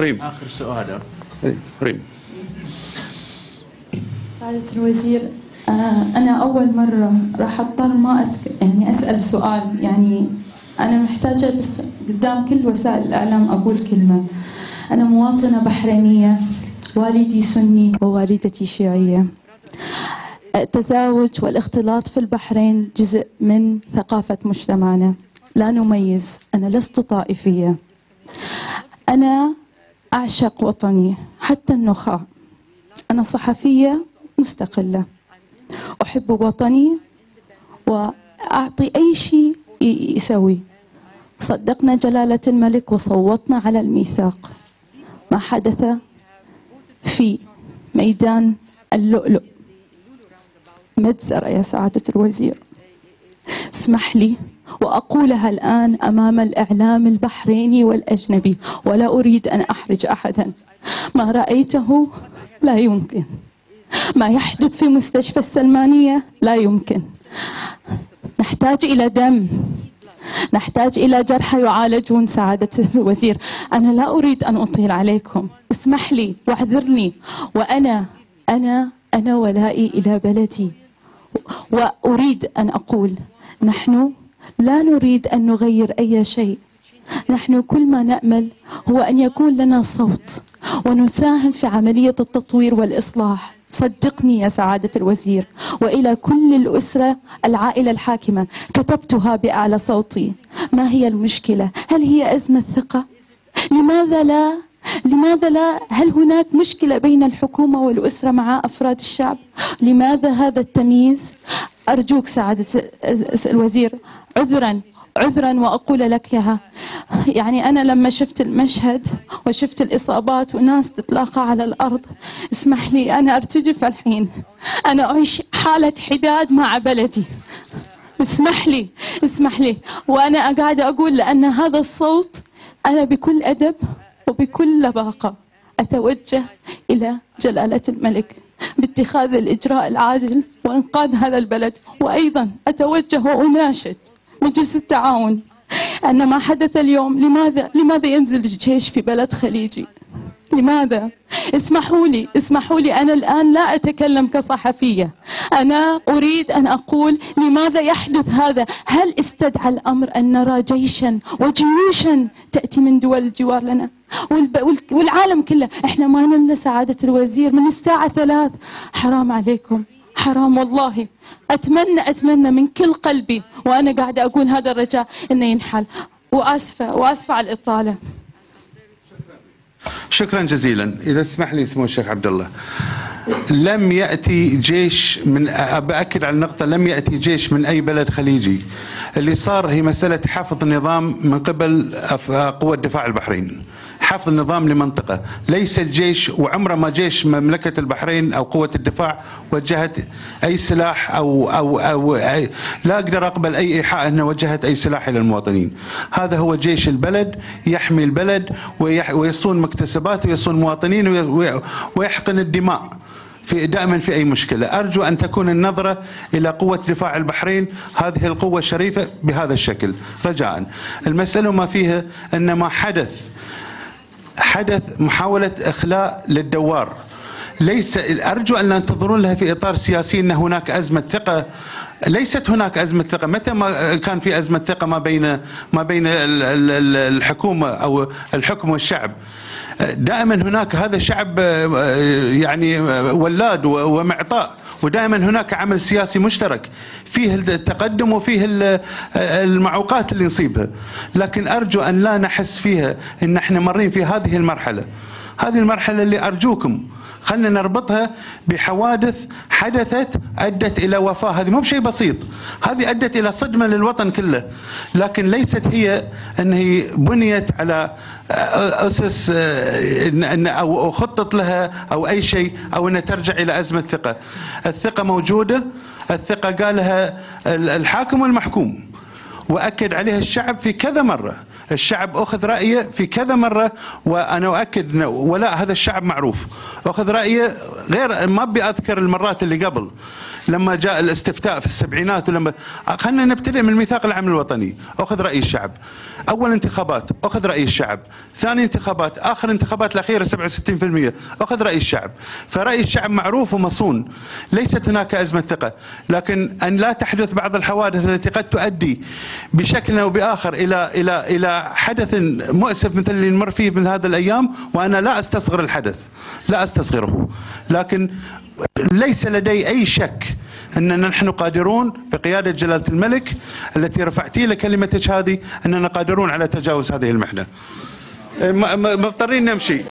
ريم. آخر سؤال. ريم. سعادة الوزير، أنا أول مرة راح أضطر ما يعني أسأل سؤال، يعني أنا محتاجة بس قدام كل وسائل الإعلام أقول كلمة. أنا مواطنة بحرينية، والدي سني ووالدتي شيعية. التزاوج والاختلاط في البحرين جزء من ثقافة مجتمعنا، لا نميز. أنا لست طائفية، أنا أعشق وطني حتى النخاع. أنا صحفية مستقلة، أحب وطني وأعطي أي شيء يسوي. صدقنا جلالة الملك وصوتنا على الميثاق. ما حدث في ميدان اللؤلؤ مجزرة يا سعادة الوزير. اسمح لي وأقولها الآن أمام الإعلام البحريني والأجنبي، ولا أريد أن أحرج أحدا. ما رأيته لا يمكن، ما يحدث في مستشفى السلمانية لا يمكن. نحتاج إلى دم، نحتاج إلى جرحى يعالجون سعادة الوزير. أنا لا أريد أن أطيل عليكم، اسمح لي واعذرني. وأنا ولائي إلى بلدي، وأريد أن أقول نحن لا نريد أن نغير أي شيء. نحن كل ما نأمل هو أن يكون لنا صوت ونساهم في عملية التطوير والإصلاح. صدقني يا سعادة الوزير، وإلى كل الأسرة العائلة الحاكمة كتبتها بأعلى صوتي. ما هي المشكلة؟ هل هي أزمة ثقة؟ لماذا لا؟ هل هناك مشكلة بين الحكومة والأسرة مع أفراد الشعب؟ لماذا هذا التمييز؟ أرجوك سعادة الوزير، عذرا وأقول لك ياها. يعني أنا لما شفت المشهد وشفت الإصابات وناس تتلاقى على الأرض، اسمح لي أنا أرتجف الحين. أنا أعيش حالة حداد مع بلدي. اسمح لي وأنا قاعدة أقول لأن هذا الصوت، أنا بكل أدب وبكل لباقة أتوجه إلى جلالة الملك باتخاذ الإجراء العاجل وإنقاذ هذا البلد. وأيضا أتوجه وأناشد مجلس التعاون أن ما حدث اليوم، لماذا ينزل الجيش في بلد خليجي؟ لماذا؟ اسمحوا لي أنا الآن لا أتكلم كصحفية، أنا أريد أن أقول لماذا يحدث هذا؟ هل استدعى الأمر أن نرى جيشا وجيوشا تأتي من دول الجوار لنا والعالم كله؟ إحنا ما نمنا سعادة الوزير من الساعة 3. حرام عليكم، حرام والله. أتمنى من كل قلبي، وأنا قاعدة أقول هذا الرجاء إنه ينحل. وأسفة على الإطالة. شكرا جزيلا. إذا تسمح لي سمو الشيخ عبد الله، لم يأتي جيش بأكد على النقطة، لم يأتي جيش من أي بلد خليجي. اللي صار هي مسألة حفظ النظام من قبل قوة دفاع البحرين، حفظ النظام لمنطقة، ليس الجيش. وعمره ما جيش مملكة البحرين أو قوة الدفاع وجهت أي سلاح أو لا أقدر أقبل أي إيحاء أنها وجهت أي سلاح إلى المواطنين. هذا هو جيش البلد، يحمي البلد ويصون مكتسبات ويصون مواطنين ويحقن الدماء دائما في أي مشكلة. أرجو أن تكون النظرة إلى قوة دفاع البحرين، هذه القوة الشريفة، بهذا الشكل رجاء. المسألة ما فيها أن ما حدث محاولة إخلاء للدوار. ليس، أرجو أن لا تنظرون لها في إطار سياسي أن هناك أزمة ثقة. ليست هناك أزمة ثقة. متى ما كان في أزمة ثقة ما بين الحكومة أو الحكم والشعب؟ دائما هناك، هذا شعب يعني ولاد ومعطاء، ودائما هناك عمل سياسي مشترك فيه التقدم وفيه المعوقات اللي نصيبها. لكن أرجو أن لا نحس فيها أن احنا مرين في هذه المرحلة اللي أرجوكم خلنا نربطها بحوادث حدثت أدت إلى وفاة. هذه مو بشيء بسيط، هذه أدت إلى صدمة للوطن كله، لكن ليست هي أن هي بنيت على أسس أو خطط لها أو أي شيء، أو أنها ترجع إلى أزمة ثقة. الثقة موجودة، الثقة قالها الحاكم والمحكوم وأكد عليها الشعب في كذا مرة. الشعب أخذ رأيه في كذا مرة، وأنا أؤكد ولا هذا الشعب معروف أخذ رأيه، غير ما أبي أذكر المرات اللي قبل. لما جاء الاستفتاء في السبعينات، ولما خلينا نبتدئ من الميثاق العام الوطني، أخذ رأي الشعب. أول انتخابات أخذ رأي الشعب، ثاني انتخابات، آخر انتخابات الأخيرة 67% أخذ رأي الشعب. فرأي الشعب معروف ومصون، ليست هناك أزمة ثقة. لكن أن لا تحدث بعض الحوادث التي قد تؤدي بشكل أو بآخر إلى حدث مؤسف مثل اللي نمر فيه من هذه الأيام، وأنا لا أستصغر الحدث، لا أستصغره، لكن ليس لدي أي شك أننا نحن قادرون بقيادة جلالة الملك التي رفعتي له كلمتك هذه، أننا قادرون على تجاوز هذه المحنة. مضطرين نمشي.